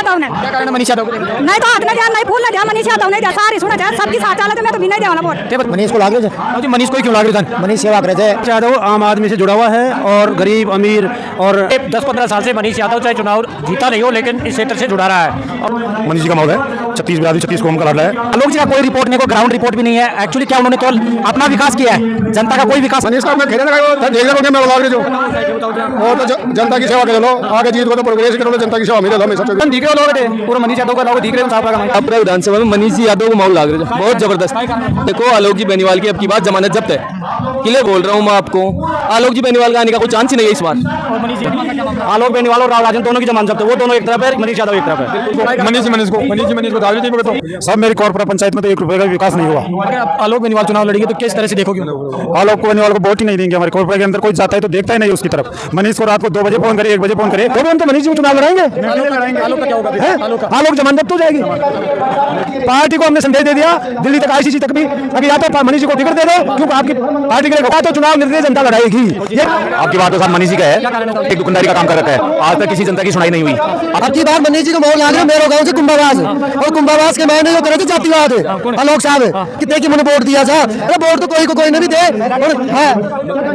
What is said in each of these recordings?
यादव ने। क्या कारण है मनीष यादव को? नहीं तो हाथ नहीं दिया, नहीं फूल नहीं दिया, मनीष यादव नहीं दिया, सारी सुना जाए सबकी साथ चला तो मैं तो भी नहीं देवाला वोट। मनीष को लाग रहे थे? मनीष को क्यों लाग रहे थे? मनीष सेवा करे थे। यादव आम आदमी से जुड़ा हुआ है और गरीब अमीर और 10-15 साल से मनीष यादव चाहे चुनाव जीता नहीं हो लेकिन इस क्षेत्र से जुड़ा रहा है। और मनीष जी का माहौल है, 36 बिरादरी 36 कौम का लड़ रहा है। आलोक जी का कोई रिपोर्ट नहीं, कोई ग्राउंड रिपोर्ट भी नहीं है। एक्चुअली क्या उन्होंने केवल अपना विकास किया है, जनता का कोई विकास। मनीष का मैं खेलने लगा देख रहे मैं लाग रहे जो वो तो जनता की सेवा कर लो, आगे जीत को तो प्रोग्रेस करो, जनता की सेवा मिले हमेशा। दिख रहे लोग थे पूरा मनीष यादव का लोग दिख रहे हैं। अपने विधानसभा में मनीष यादव को माहौल लाग रहे हैं बहुत जबरदस्त। देखो आलोक जी बेनीवाल की अब की बात जमानत जब्त है, किले बोल रहा हूँ मैं आपको। आलोक जी बेनीवाल का आने का कोई चांस ही नहीं है इस बार। आलोक बेनीवाल और राव राजन दोनों की जमानत जब्त है, वो दोनों एक तरफ है, मनीष यादव एक तरफ है। मनीष को दावी नहीं सब मेरी कॉर्पोरेट पंचायत में तो 1 रुपए का विकास नहीं हुआ। अगर आप आलोक बेनीवाल चुनाव लड़ेंगे तो किस तरह से देखोगे? आलोक बेनीवाल को वोट ही नहीं देंगे। हमारे कॉर्पोरेट के अंदर कोई जाता है तो देखता ही नहीं उसकी तरफ। मनीष को रात को 2 बजे फोन करे, 1 बजे फोन करे, तो मनीष जी को चुनाव लड़ाएंगे। आलोक का क्या होगा? आलोक जमानत हो जाएगी। पार्टी को हमने संदेश दे दिया, दिल्ली तक ICC तक भी, अगर या तो मनीष जी को टिकट दे दो, क्योंकि आपकी पार्टी के लिए तो चुनाव निर्दलीय जनता लड़ाएगी। आपकी बात तो साथ मनीष जी का है, एक दुकानदारी का काम कर रखा है, आज तक किसी जनता की सुनाई नहीं हुई। अब की बार मनीष जी को माहौल लाग रहा है मेरे गांव से कुंभावास, और कुंभावास के मैंने जो करे थे जातिवाद आलोक साहब कितने की मैंने वोट दिया था। अरे वोट तो कोई नहीं दे,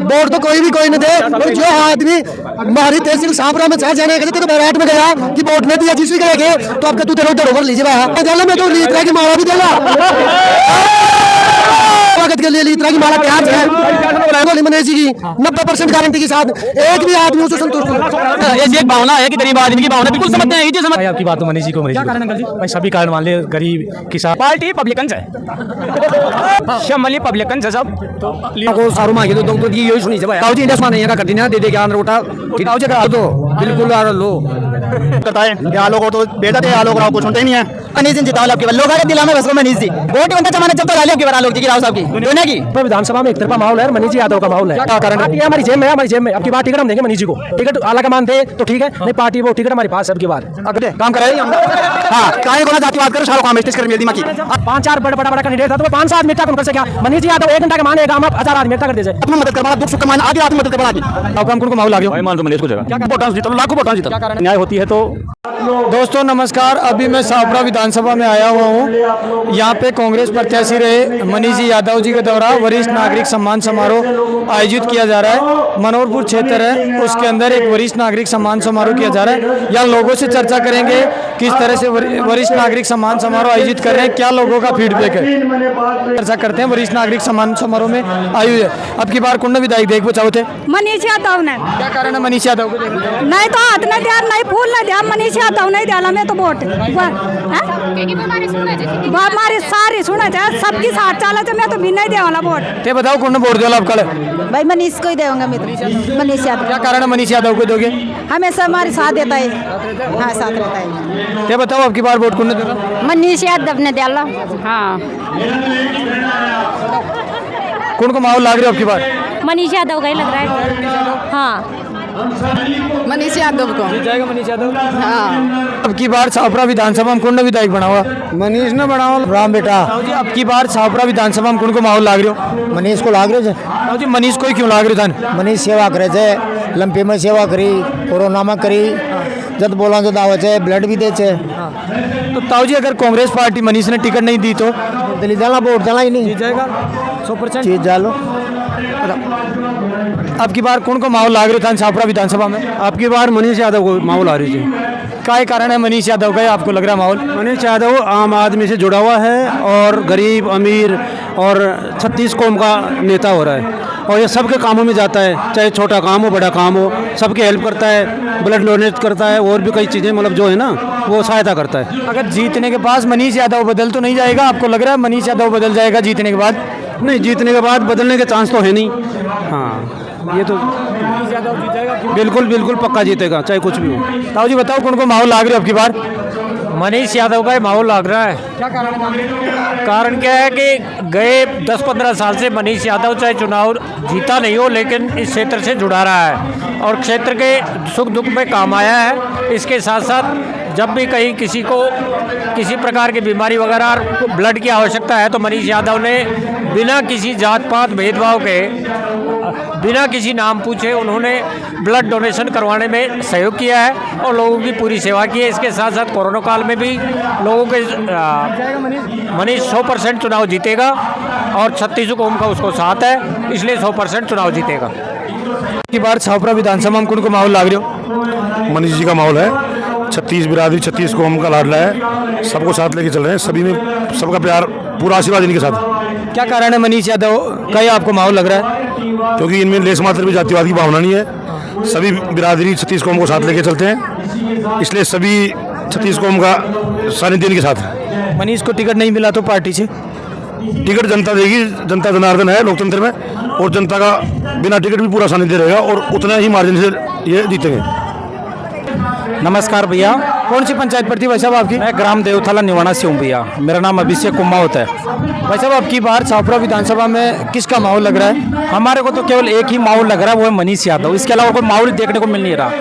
वोट तो कोई नहीं दे। और जो आदमी हमारी तहसील सापरा में चाहे जाने तो बैराट में गया कि वोट नहीं दिया जिसकी गए तो आपका तू तेरे धरोहर लीजिए मैं तो लीत रहा की माला भी देगा स्वागत के लिए लीत रहा की माला प्याज है मनीष जी की 90% गारंटी के साथ एक भी आदमी उसे संतुष्ट नहीं। ये एक भावना है कि गरीब आदमी की भावना बिल्कुल समझते हैं। भाई आपकी बात तो मनीष जी को क्या कारण है? भाई सभी कारण मान ले, गरीब किसान पार्टी पब्लिकन है, शमली पब्लिकन है सब को सारू मांगे तो यही सुनी से भाई ताऊ जी इंडस माने का कर देना दे दे के आंध्र उठा ताऊ जी का दो बिल्कुल आ लो बताएं ये आलोक को तो बेटा थे, आलोक राव को सुनते ही नहीं है। मनीष जी जिताओ आपके लोग आगे दिला में बस को मनीष जी वोट उनका जमानत जब तक डालिए आपके बार आलोक जी की राव साहब की दोनों की। विधानसभा में एक तरफा माहौल है, मनीष जी यादव का माहौल है। क्या कारण है? हमारी जेब में, हमारी जेब में अब की बार टिकट हम देंगे मनीष जी को। टिकट आला का मान दे तो ठीक है, नहीं पार्टी वो टिकट हमारे पास सबकी बार अगले काम कराएंगे हम। हाँ काहे को जातिवाद करो, सालों काम स्टेज कर मेरी मां की 5-4 बड़ा कैंडिडेट था तो 5 आदमी तक उनका से क्या मनीष जी यादव 1 घंटा के मानेगा, हम 1000 आदमी तक कर दे जाए। अपनी मदद करवाना, दुख सुख का मान आगे आदमी मदद करवाना। अब हम उनको माहौल आ गया मान तो मनीष को जगह क्या वोट जीता, लाखों वोट जीता, न्याय होती है तो। दोस्तों नमस्कार, अभी मैं शाहपुरा विधानसभा में आया हुआ हूँ। यहाँ पे कांग्रेस प्रत्याशी रहे मनीष जी यादव जी के द्वारा वरिष्ठ नागरिक सम्मान समारोह आयोजित किया जा रहा है। मनोहरपुर क्षेत्र है, उसके अंदर एक वरिष्ठ नागरिक सम्मान समारोह किया जा रहा है। यहाँ लोगों से चर्चा करेंगे किस तरह से वरिष्ठ नागरिक सम्मान समारोह आयोजित कर रहे हैं, क्या लोगों का फीडबैक है, चर्चा करते हैं। वरिष्ठ नागरिक सम्मान समारोह में आयोजित अब की बार कुंड विधायक देखो चाहो थे मनीष यादव ने। क्या कारण है मनीष यादव को? नहीं तो हाथ नहीं दिया, नहीं फूल नहीं दिया, मनीष यादव नहीं दिया मैं तो वोट। हमारी सारी सुना जाए सबकी साथ चला तो मैं तो भी नहीं देवाला वोट। ते बताओ कौन वोट दो आप कल? भाई मनीष को ही देऊंगा मैं तो, मनीष यादव। क्या कारण है मनीष यादव को दोगे? हमेशा हमारे साथ देता है, हाँ साथ रहता है। ते बताओ अब की बार वोट कौन देगा? मनीष यादव ने दिया। हाँ कौन को माहौल लाग रही है अब की बार? मनीष यादव का ही लग रहा है। हाँ मनीष यादव को जाएगा मनीष यादव। हाँ अब की बार शाहपुरा विधानसभा में कौन विधायक बना हुआ? मनीष ने बनाओ राम बेटा। अब की बार शाहपुरा विधानसभा में कौन को माहौल लाग रही हो? मनीष को लाग रहे थे। जी मनीष को ही क्यों लाग रहे थे? मनीष सेवा करे थे, लंपी में सेवा करी, कोरोना में करी, जब बोला तो दावत है, ब्लड भी दे छे। तो ताऊ जी अगर कांग्रेस पार्टी मनीष ने टिकट नहीं दी तो दिल्ली जाना वोट जाना ही नहीं जाएगा 100% चीज डालो। अब की बार कौन को माहौल लाग रहे थे शाहपुरा विधानसभा में? अब की बार मनीष यादव को माहौल आ रही थी। क्या कारण है मनीष यादव का आपको लग रहा है माहौल? मनीष यादव आम आदमी से जुड़ा हुआ है और गरीब अमीर और 36 कौम का नेता हो रहा है और ये सबके कामों में जाता है, चाहे छोटा काम हो बड़ा काम हो, सबकी हेल्प करता है, ब्लड डोनेट करता है और भी कई चीज़ें मतलब जो है ना वो सहायता करता है। अगर जीतने के बाद मनीष यादव बदल तो नहीं जाएगा? आपको लग रहा है मनीष यादव बदल जाएगा जीतने के बाद? नहीं, जीतने के बाद बदलने के चांस तो है नहीं। हाँ ये तो बिल्कुल बिल्कुल पक्का जीतेगा चाहे कुछ भी हो। ताऊ जी बताओ कौन को माहौल लाग रही है अब की बार? मनीष यादव का माहौल लग रहा है। क्या कारण है? कारण क्या है कि गए 10-15 साल से मनीष यादव चाहे चुनाव जीता नहीं हो लेकिन इस क्षेत्र से जुड़ा रहा है और क्षेत्र के सुख दुख में काम आया है। इसके साथ साथ जब भी कहीं किसी को किसी प्रकार की बीमारी वगैरह ब्लड की आवश्यकता है तो मनीष यादव ने बिना किसी जात पात भेदभाव के बिना किसी नाम पूछे उन्होंने ब्लड डोनेशन करवाने में सहयोग किया है और लोगों की पूरी सेवा की है। इसके साथ साथ कोरोना काल में भी लोगों के मनीष 100% चुनाव जीतेगा और 36 कौम का उसको साथ है, इसलिए 100% चुनाव जीतेगा। की बार छावपरा विधानसभा में कौन को माहौल लाग रहे हो? मनीष जी का माहौल है। 36 बिरादरी 36 कौम का लाडला है, सबको साथ लेके चल रहे हैं, सभी में सबका प्यार, पूरा आशीर्वाद इनके साथ। क्या कारण है मनीष यादव का ही आपको माहौल लग रहा है? क्योंकि इनमें लेस मात्र भी जातिवाद की भावना नहीं है, सभी बिरादरी 36 कौम को साथ लेके चलते हैं, इसलिए सभी 36 कौम का सानिध्य इनके साथ है। मनीष को टिकट नहीं मिला तो पार्टी से टिकट जनता देगी, जनता जनार्दन है लोकतंत्र में, और जनता का बिना टिकट भी पूरा सानिध्य रहेगा और उतना ही मार्जिन से ये जीतेंगे। नमस्कार भैया, कौन सी पंचायत पड़ती है भाई साहब आपकी? मैं ग्राम देवथाला निवाना से हूँ भैया, मेरा नाम अभिषेक कुम्मा होता है। भाई साहब आपकी बार छावपरा विधानसभा में किसका माहौल लग रहा है? हमारे को तो केवल एक ही माहौल लग रहा है, वो है मनीष यादव। इसके अलावा कोई माहौल देखने को मिल नहीं रहा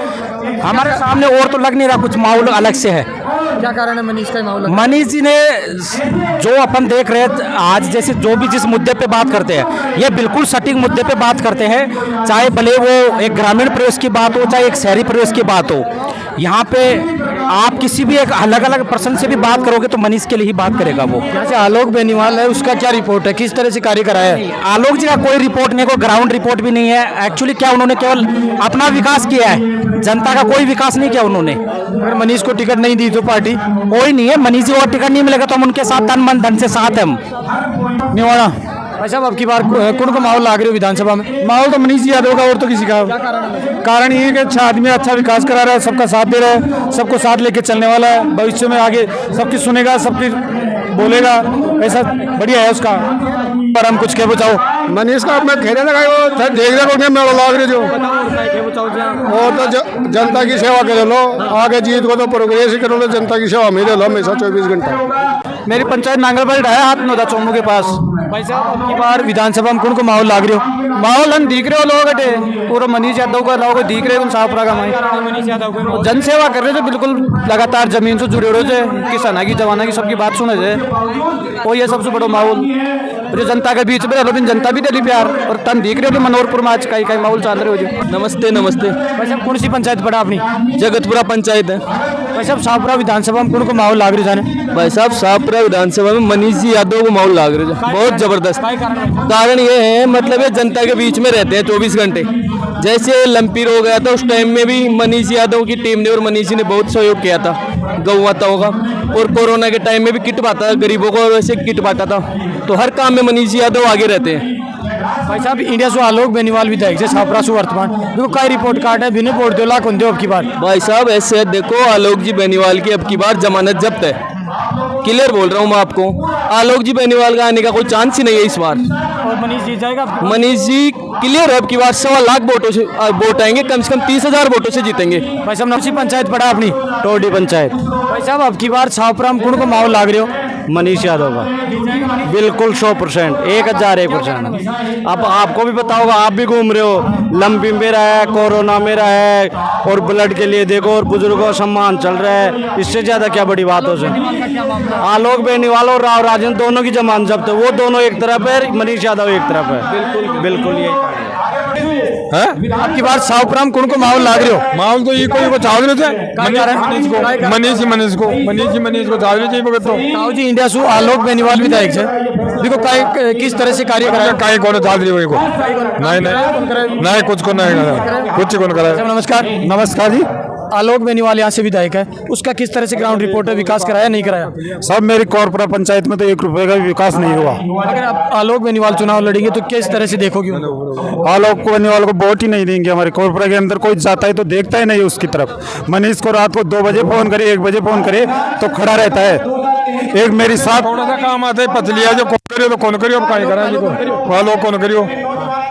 हमारे सामने, और तो लग नहीं रहा कुछ माहौल अलग से है। क्या कारण है मनीष का माहौल? मनीष जी ने जो अपन देख रहे हैं आज, जैसे जो भी जिस मुद्दे पे बात करते हैं, ये बिल्कुल सटीक मुद्दे पे बात करते हैं, चाहे भले वो एक ग्रामीण प्रवेश की बात हो चाहे एक शहरी प्रवेश की बात हो। यहाँ पे आप किसी भी एक अलग अलग पर्सन से भी बात करोगे तो मनीष के लिए ही बात करेगा वो। जैसे आलोक बेनीवाल है, उसका क्या रिपोर्ट है, किस तरह से कार्य कराया है? आलोक जी का कोई रिपोर्ट नहीं, कोई ग्राउंड रिपोर्ट भी नहीं है। एक्चुअली क्या उन्होंने केवल अपना विकास किया है, जनता का कोई विकास नहीं किया उन्होंने। अगर मनीष को टिकट नहीं दी तो पार्टी कोई नहीं है, मनीष जी को टिकट नहीं मिलेगा तो हम उनके साथ तन मन धन से साथ हैं हम। निवाड़ा भाई साहब आपकी बार कौन को माहौल लाग रही हो विधानसभा में? माहौल तो मनीष यादव का, और तो किसी का। कारण ये है कि अच्छा आदमी अच्छा विकास करा रहा है, सबका साथ दे रहा है, सबको साथ लेके चलने वाला है, भविष्य में आगे सबकी सुनेगा, सबकी बोलेगा, ऐसा बढ़िया है उसका। पर हम कुछ कह बचाओ मनीष का मैं घेरे लगाए वो देख रहे मेरा लाग रहे जो वो तो जनता की सेवा करे लो, आगे जीत को तो प्रोग्रेस ही करो लो, जनता की सेवा में लो हमेशा 24 घंटा। मेरी पंचायत नांगलबाड़ी ढाया हाथ में होता चोमू के पास। भाई साहब आपकी बार विधानसभा में कौन को माहौल लाग रहे हो? माहौल हम दिख रहे हो लोग अटे पूरा मनीष यादव का लोग दिख रहे हो, साफरा का मनीष यादव को जन सेवा कर रहे थे, बिल्कुल लगातार जमीन से जुड़े रहे थे, किसान की जवाना की सबकी बात सुने थे, और ये सबसे बड़ा माहौल जो जनता के बीच में लेकिन जनता भी दिली प्यार और तन दिख रहे हो मनोहरपुर में आज कई माहौल चल रहे हो जो। नमस्ते नमस्ते। भाई साहब कौन सी पंचायत पड़ा अपनी? जगतपुरा पंचायत है। भाई साहब शाहपुरा विधानसभा में कौन को माहौल लाग रही जाने? भाई साहब शाहपुरा विधानसभा में मनीष जी यादव को माहौल लाग रहे हैं, बहुत जबरदस्त। कारण ये है, मतलब ये जनता के बीच में रहते हैं 24 घंटे। जैसे लंपी हो गया था उस टाइम में भी मनीष यादव की टीम ने और मनीष जी ने बहुत सहयोग किया था गौ माताओं का, और कोरोना के टाइम में भी किट बांटा था गरीबों को, और वैसे किट बांटा था, तो हर काम में मनीष यादव आगे रहते हैं। भाई साहब इंडिया से आलोक बेनीवाल विधायक से छापरा से वर्तमान देखो कई रिपोर्ट कार्ड है, बिना वोट दो लाख अब की बार। भाई साहब ऐसे देखो, आलोक जी बेनीवाल की अब की बार जमानत जब्त है, क्लियर बोल रहा हूँ मैं आपको। आलोक जी बेनीवाल का आने का कोई चांस ही नहीं है इस बार। और मनीष जीत जाएगा? मनीष जी क्लियर है, अब की बार 1.25 लाख वोटों से वोट आएंगे, कम से कम 30,000 वोटों से जीतेंगे। भाई साहब नौसी पंचायत पड़ा अपनी टोडी पंचायत। भाई साहब अब की बार छावपुरा में कौन को माहौल लाग रहे हो? मनीष यादव का बिल्कुल 100%, 1001%। अब आपको भी पता होगा, आप भी घूम रहे हो, लंबी में रहा है, कोरोना में रहा है, और ब्लड के लिए देखो, और बुजुर्गों का सम्मान चल रहा है, इससे ज्यादा क्या बड़ी बात हो सकती? आलोक बेनीवाल और राव राजन दोनों की जमानत जब्त है, वो दोनों एक तरफ है, मनीष यादव एक तरफ है। बिल्कुल यही है। आपकी बार शाहपुरा में कौन को माहौल लाग रहे हो? माहौल तो ये कोई चाव रहे थे मनीष को चाव रहे ताऊ जी इंडिया से आलोक बेनीवाल विधायक से देखो किस तरह से कार्य कराया? काय कौन चाव रही को नहीं कुछ को नहीं कुछ कौन करा। नमस्कार। नमस्कार जी। आलोक बेनीवाल यहाँ से विधायक है, उसका किस तरह से ग्राउंड रिपोर्ट है, विकास कराया नहीं कराया? सब मेरी कॉर्पोरेट पंचायत में तो 1 रुपए का भी विकास नहीं हुआ। अगर आप आलोक बेनीवाल चुनाव लड़ेंगे तो किस तरह से देखोगे? आलोक बेनीवाल को वोट ही नहीं देंगे। हमारे कॉर्पोरेट के अंदर कोई जाता है तो देखता ही नहीं उसकी तरफ। मनीष को रात को 2 बजे फोन करे, 1 बजे फोन करे तो खड़ा रहता है। एक मेरी साथ थोड़ा सा काम आता है, पतलिया जो कौन करियो तो कौन करियो, कहीं करा आलोक कौन करियो।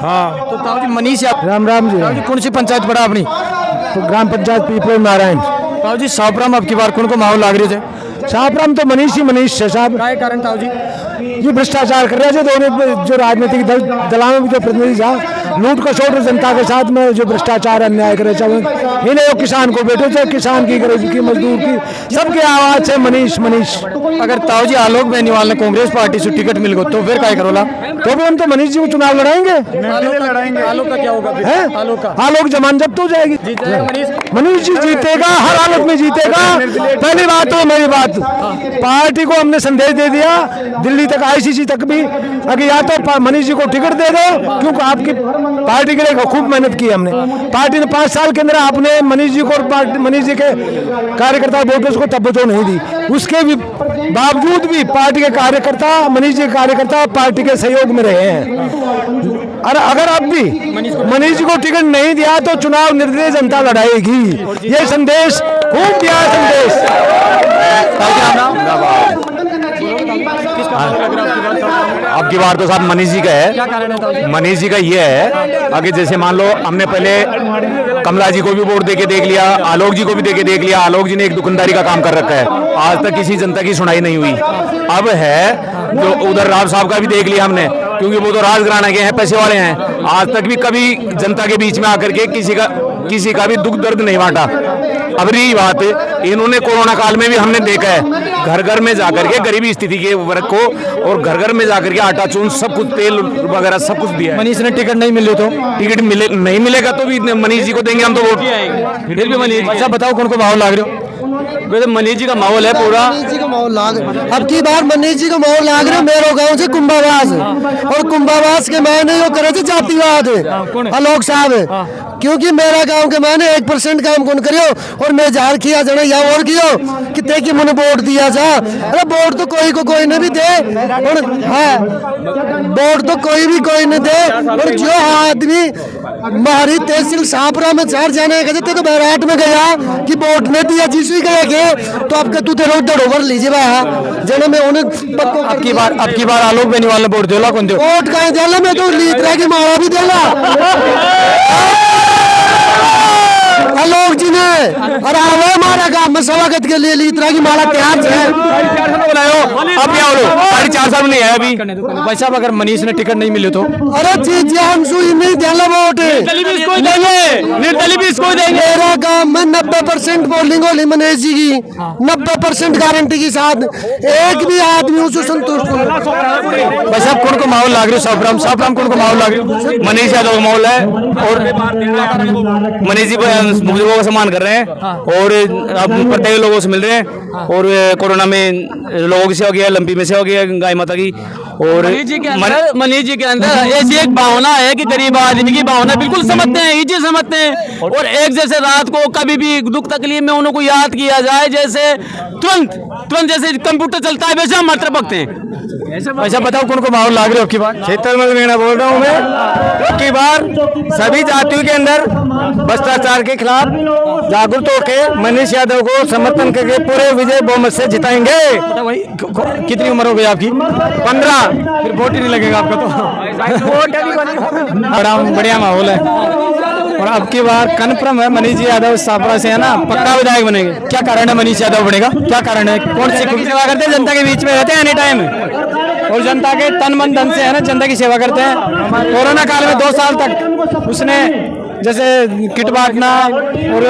हाँ तो ताऊ जी मनीष राम जी। कौन सी पंचायत पड़ा अपनी? तो ग्राम पंचायत पीपल नारायण। ताऊ जी शाहपुरा में अब की बार कौन को माहौल लाग रही है? शाहपुराम तो मनीष ही मनीष है साहब। काय कारण ताऊ जी? ये भ्रष्टाचार कर रहे थे दोनों जो राजनीतिक दलों में जो प्रतिनिधि था, लूट खसोट जनता के साथ में जो भ्रष्टाचार अन्याय करे, चाहे इन्हें किसान को बैठो, चाहे किसान की गरीब की मजदूर की, सबके आवाज है मनीष मनीष। अगर ताऊ जी आलोक बेनीवाल ने कांग्रेस पार्टी से टिकट मिल गो तो फिर काय करोला? तो भी हम तो मनीष जी को चुनाव लड़ाएंगे। आलोक का क्या होगा? आलोक जमान जब्त हो जाएगी। मनीष जी जीतेगा, हर हालत में जीतेगा। पहली बात तो मेरी बात, पार्टी को हमने संदेश दे दिया दिल्ली तक, आईसीसी तक भी, अगर या तो मनीष जी को टिकट दे दो, क्योंकि आपकी पार्टी के लिए खूब मेहनत की हमने। पार्टी ने 5 साल के अंदर आपने मनीष जी को और मनीष जी के कार्यकर्ता वोटर्स को तवज्जो नहीं दी, उसके भी बावजूद भी पार्टी के कार्यकर्ता, मनीष जी के कार्यकर्ता पार्टी के सहयोग में रहे हैं। और अगर अब भी मनीष जी को टिकट नहीं दिया तो चुनाव निर्दलीय जनता लड़ाएगी। ये संदेश खूब दिया है संदेश। अब की बार तो साहब मनीष जी का है। मनीष जी का ये है, आगे जैसे मान लो हमने पहले कमला जी को भी वोट देके देख लिया, आलोक जी को भी देके देख लिया। आलोक जी ने एक दुकानदारी का काम कर रखा है, आज तक किसी जनता की सुनाई नहीं हुई। अब है जो उधर राव साहब का भी देख लिया हमने, क्योंकि वो तो राजघराना के हैं, पैसे वाले हैं। आज तक भी कभी जनता के बीच में आकर के किसी का भी दुख दर्द नहीं बांटा। अब रही बात, इन्होंने कोरोना काल में भी हमने देखा है, घर घर में जाकर के गरीबी स्थिति के वर्ग को, और घर घर में जाकर के आटा चून सब कुछ, तेल वगैरह सब कुछ दिया है। मनीष ने टिकट नहीं मिले तो टिकट मिले नहीं मिलेगा तो भी मनीष जी को देंगे हम तो वोट। फिर भी मनीष, अच्छा बताओ कौन को माहौल लाग रहे हो? वैसे मनीष जी का माहौल है पूरा। मनीष जी का माहौल लाग, अब की बार मनीष जी का माहौल लाग रहे मेरो गांव से कुंभावास, और कुंभावास के मैंने जो करे थे जातिवाद आलोक साहब, क्योंकि मेरा गांव के मैंने 1% काम कौन करियो, और मैं जार किया जाना या और कियो कितने की मैंने वोट दिया जा। अरे वोट तो कोई को कोई ने भी दे, और हाँ वोट तो कोई ने दे। और जो आदमी मारी तहसील शाहपुरा में 4 जाने कहते तो बैराट में गया कि वोट ने दिया जिस गए के, तो आपका तू तेरे डोवर लीजिए जने में उन्हें अब की बार आलोक बेनीवाल ने वोट देला कौन दे? वोट कहीं देला में तो लीतरा की माला भी देला आलोक जी ने। और आवे हमारा गांव में स्वागत के लिए लीतरा की माला तैयार है। अब क्या बोलो, 4.5 साल नहीं है अभी। भाई साहब अगर मनीष ने टिकट नहीं मिले तो? अरे चीज हम सुई नहीं देला वोट, निर्दलीय भी इसको देंगे। मेरा गांव में 90% पोलिंग होली मनीष जी की, 90% गारंटी के साथ, एक भी आदमी उसको संतुष्ट हो। भाई साहब कौन को माहौल लाग रहे हो? शाहपुराम कौन को माहौल लाग रहे हो? मनीष यादव का माहौल है, और मनीष जी बुजुर्गों का सम्मान कर रहे हैं, और अब प्रत्येक लोगों से मिल रहे हैं, और कोरोना में लोगों की सेवा किया, लंपी में सेवा किया गाय माता की। और मनीष जी के अंदर ऐसी एक भावना है कि गरीब आदमी की भावना बिल्कुल समझते हैं, ये चीज समझते हैं। और एक जैसे रात को कभी भी दुख तकलीफ में उनको याद किया जाए, जैसे तुरंत जैसे कंप्यूटर चलता है वैसे हम मात्र भगते हैं। ऐसा बताओ कौन को माहौल लाग रहे हो? आपकी बात क्षेत्र में मीणा बोल रहा हूँ मैं। की बार सभी जातियों के अंदर भ्रष्टाचार के खिलाफ जागरूक होकर मनीष यादव को समर्थन करके पूरे विजय बहुमत से जिताएंगे। भाई कितनी उम्र हो गई आपकी? 15। फिर वोट ही नहीं लगेगा आपका तो। बढ़िया माहौल है, और अब की बार कन्फर्म है मनीष जी यादव शाहपुरा से है ना, पक्का विधायक बनेंगे। क्या कारण है मनीष यादव बनेगा? क्या कारण है? कौन सी सेवा करते हैं? जनता के बीच में रहते हैं एनी टाइम, और जनता के तन मन धन से है ना जनता की सेवा करते हैं। कोरोना काल में 2 साल तक उसने जैसे किट बांटना और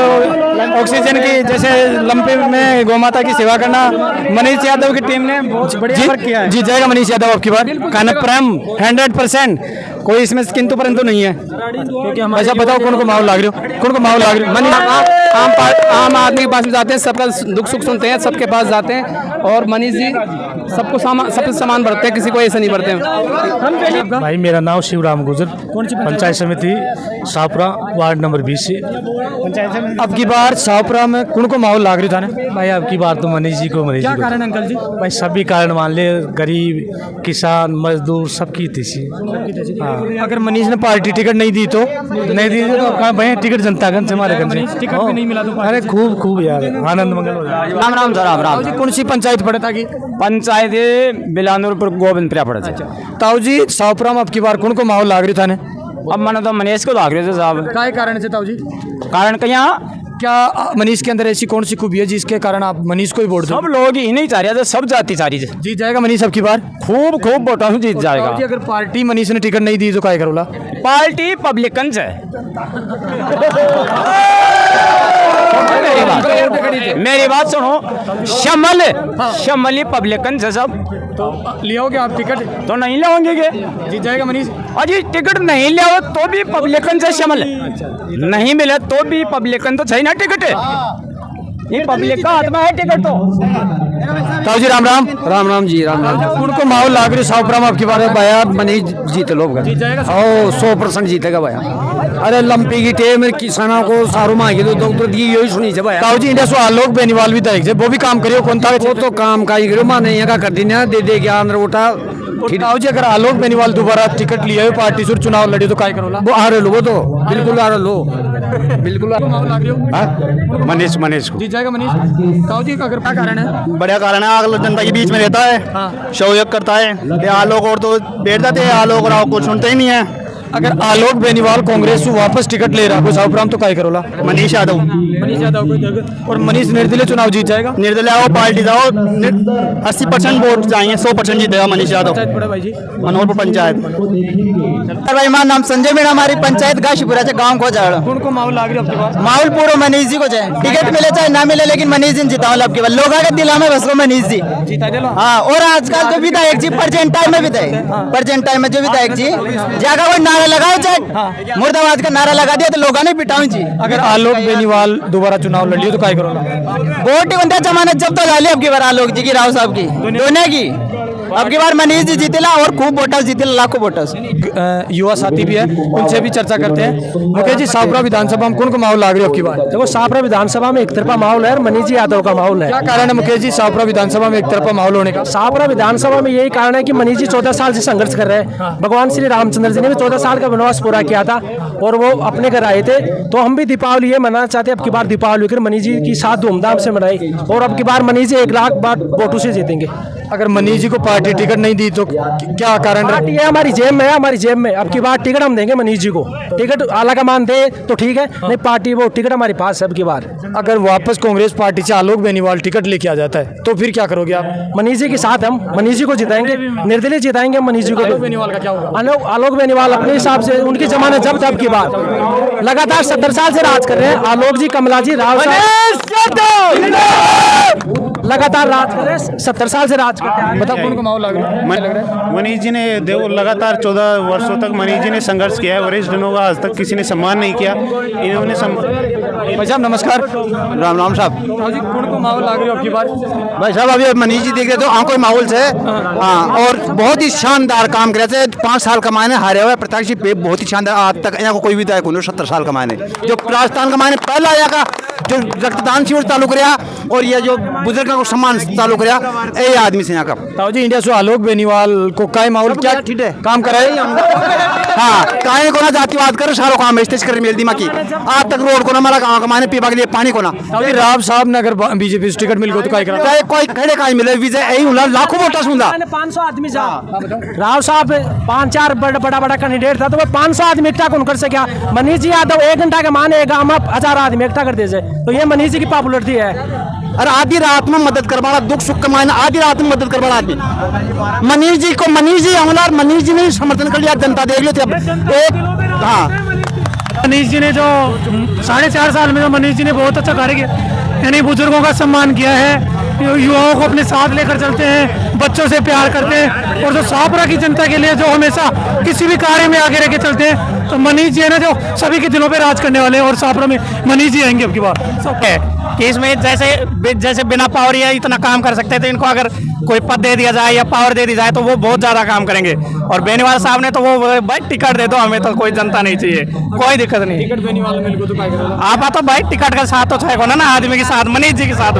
ऑक्सीजन की, जैसे लंपी में गौमाता की सेवा करना, मनीष यादव की टीम ने बहुत बढ़िया वर्क किया है। जीत जाएगा मनीष यादव आपकी बार कन्फर्म 100%, कोई इसमें किंतु परंतु नहीं है। ऐसा बताओ कौन को माहौल लाग रहे हो? कौन को माहौल लाग रहे हो? आम आदमी के पास में जाते हैं, सबका दुख सुख सुनते हैं, सबके पास जाते हैं, और मनीष जी सबको सबसे समान बढ़ते हैं, किसी को ऐसा नहीं बढ़ते हैं। भाई मेरा नाम शिवराम गुजर, पंचायत समिति शाहपुरा वार्ड नंबर 20 से। अब की बार शाहपुरा में कौन को माहौल लाग रही था? भाई अब की बार तो मनीष जी को। क्या कारण अंकल जी? भाई सभी कारण मान ले, गरीब किसान मजदूर सबकी थी। हाँ। अगर मनीष ने पार्टी टिकट नहीं दी तो? नहीं दी तो भाई टिकट जनतागंज से हमारे गंज से टिकट भी नहीं मिला तो? अरे खूब यार, आनंद मंगल हो जाए। राम राम सर, राम राम। कौन सी पंचायत पड़े था? पंचायत बिलानपुर गोविंदपुरा पड़े थे। ताऊ जी शाहपुरा में अब की बार कौन को माहौल लाग रही था? अब मैंने तो मनीष को लाग रहे थे साहब। क्या कारण से ताऊ जी? कारण क्या क्या मनीष के अंदर ऐसी कौन सी खूबी है जिसके कारण आप मनीष को ही वोट दो? सब लोग ही नहीं चाह रहे, सब जाति चाह रही है। जीत जाएगा मनीष अब की बार? खूब खूब वोटों से जीत जाएगा। जी, अगर पार्टी मनीष ने टिकट नहीं दी तो क्या करोला? पार्टी पब्लिकन है। मेरी बात सुनो, शमली पब्लिकन से सब तो लियोगे आप टिकट? तो नहीं लेंगे के? जीत जाएगा मनीष? अजी टिकट नहीं ले तो भी पब्लिकन से शमल नहीं मिले तो भी पब्लिकन तो सही ना टिकट है, ये पब्लिक का हाथ में है टिकट। ताऊ जी राम राम। राम राम जी, राम राम। उनको माहौल लाग रही सावपुरा आपकी बात है भैया मनीष जीते लोग, जीत जाएगा? 100% जीतेगा भैया। अरे लंपी की टेम किसानों को सारू मांगे तो डॉक्टर दी यही सुनी से भैया। ताऊ जी इंडिया से आलोक बेनीवाल भी था, वो भी काम करियो कौन था? वो तो काम का ही करो, माने यहाँ का कर दी ना, दे क्या अंदर उठा। ताऊ जी अगर आलोक बेनीवाल दोबारा टिकट लिया हो पार्टी से चुनाव लड़ी तो काय करोला? वो आ रहे लो, वो तो बिल्कुल आ रहे लो, बिल्कुल। मनीष को जीत जाएगा मनीष? ताऊ जी अगर क्या कारण है? बढ़िया कारण है, आग जनता के बीच में रहता है, सहयोग करता है। ये आलोक और तो बैठ जाते हैं, आलोक और कुछ सुनते ही नहीं है। अगर आलोक बेनीवाल कांग्रेस से वापस टिकट ले रहा है सावपुरा तो काय करोला? मनीष यादव और मनीष निर्दलीय चुनाव जीत जाएगा? निर्दलीय आओ, पार्टी जाओ, 80% वोट जाएंगे, 100% जीतेगा मनीष यादव। मनोहरपुर पंचायत। भाई मेरा नाम संजय, मेरा हमारी पंचायत गाशीपुरा से गाँव को जाड़। उनको माहौल लाग रही है आपके पास? माहौल पूरा मनीष जी को चाहे, टिकट मिले चाहे ना मिले, लेकिन मनीष जी जिता आपके पास। लोगों के दिला में बस को मनीष जी जीता दिलो। हाँ, और आजकल जो विधायक जी प्रेजेंट टाइम में विधायक, प्रेजेंट टाइम में जो विधायक जी जाकर वो नारा लगाओ, चाहे मुर्दाबाद का नारा लगा दिया तो लोगों ने पिटाऊ जी। अगर आलोक बेनीवाल दोबारा चुनाव लड़ लियो तो काय करोला? वोट ही बनता जमानत जब तो ला ली अब की बार आलोक जी की, राव साहब की, दोनों की। अब की बार मनीष जी जीतेला और खूब वोटर्स जीतेला, लाखों वोटर्स। युवा साथी भी है, उनसे भी चर्चा करते हैं। मुकेश जी सावपुरा विधानसभा में कौन को माहौल लाग रही है आपकी बात? देखो सावपुरा विधानसभा में एक तरफा माहौल है और मनीष जी यादव का माहौल है। क्या कारण है मुकेश जी सावपुरा विधानसभा में एक तरफा माहौल होने का? सावपुरा विधानसभा में यही कारण है कि मनीष जी 14 साल से संघर्ष कर रहे हैं। भगवान श्री रामचंद्र जी ने भी 14 साल का वनवास पूरा किया था और वो अपने घर आए थे, तो हम भी दीपावली ये मनाना चाहते हैं। अब की बार दीपावली कर मनीष जी की साथ धूमधाम से मनाई और अब की बार मनीष जी 1 लाख वोटों से जीतेंगे। अगर मनीष जी को पार्टी टिकट नहीं दी तो क्या कारण है? पार्टी है हमारी जेब में, है हमारी जेब में। अब की बार टिकट हम देंगे मनीष जी को। टिकट आला का मान दे तो ठीक है, नहीं पार्टी वो टिकट हमारे पास है। अब की बार अगर वापस कांग्रेस पार्टी से आलोक बेनीवाल टिकट लेके आ जाता है तो फिर क्या करोगे आप? मनीष जी के साथ हम मनीष जी को जिताएंगे, निर्दलीय जिताएंगे मनीष जी को। आलोक बेनीवाल का क्या होगा? आलोक बेनीवाल अपने हिसाब से उनकी जमानत जब्त। अब की बार लगातार 70 साल से राज कर रहे हैं आलोक जी, कमला जी, राव लगातार राज कर रहे हैं, 70 साल से राज करते हैं। बताओ कौन को माहौल लग रहा है? मनीष जी ने देखो लगातार 14 वर्षों तक मनीष जी ने संघर्ष किया है, वरिष्ठ जनों का आज तक किसी ने सम्मान नहीं किया, इन्होंने भाई साहब नमस्कार। राम राम साहब। ताऊ जी कौन को माहौल लाग रही है आपकी बात? भाई साहब अभी मनीष जी देख रहे तो आंखों में माहौल से, हाँ, और बहुत ही शानदार काम करे थे। 5 साल का मायने हारे हुए प्रत्याशी पे बहुत ही शानदार। आज तक यहाँ को कोई विधायक नहीं 70 साल का मायने, जो राजस्थान का मायने पहला आया का जो रक्तदान शिविर चालू कराया और ये जो बुजुर्गों को सम्मान चालू कराया, ये आदमी से यहाँ का। ताऊ जी इंडिया से आलोक बेनीवाल को काय माहौल क्या ठीक है काम कराए? हाँ, काय को ना जातिवाद कर सारो काम इस्तेज कर मिल दिमाग की। आज तक रोड को ना मारा गाँव का मायने पीवा के लिए पानी को ना। राव साहब ने अगर बीजेपी से टिकट मिल गया तो काय करा? चाहे कोई खड़े काय मिले विजय यही होला, लाखों वोटर सुनदा। 500 आदमी जा राव साहब 5-4 बड़ा कैंडिडेट था तो वो 500 आदमी इकट्ठा कौन कर सका? मनीष जी यादव 1 घंटा के माने गाँव में 1000 आदमी इकट्ठा कर दे, तो ये मनीष जी की पॉपुलरिटी है। अरे आधी रात में मदद करवाना, दुख सुख का मायने आधी रात में मदद करवाना आदमी। मनीष जी को मनीष जी हमला, मनीष जी ने समर्थन कर लिया, जनता देख लो एक। हाँ, मनीष जी ने जो 4.5 साल में जो मनीष जी ने बहुत अच्छा कार्य किया, यानी बुजुर्गों का सम्मान किया है, युवाओं को अपने साथ लेकर चलते हैं, बच्चों से प्यार करते हैं और जो सावपुरा की जनता के लिए जो हमेशा किसी भी कार्य में आगे रह के चलते हैं, तो मनीष जी है ना जो सभी के दिलों पे राज करने वाले हैं और सावपुरा में मनीष जी आएंगे अब की बार। सब है कि इसमें जैसे बिना पावर या इतना काम कर सकते थे, इनको अगर कोई पद दे दिया जाए या पावर दे दी जाए तो वो बहुत ज्यादा काम करेंगे। और बेनीवाल साहब ने तो वो भाई टिकट दे दो हमें, तो कोई जनता नहीं चाहिए, कोई दिक्कत नहीं। टिकट बेनीवाल मिल गया तो काय करोला? आप तो भाई टिकट का साथ तो छेको ना आदमी के साथ, मनीष जी के साथ।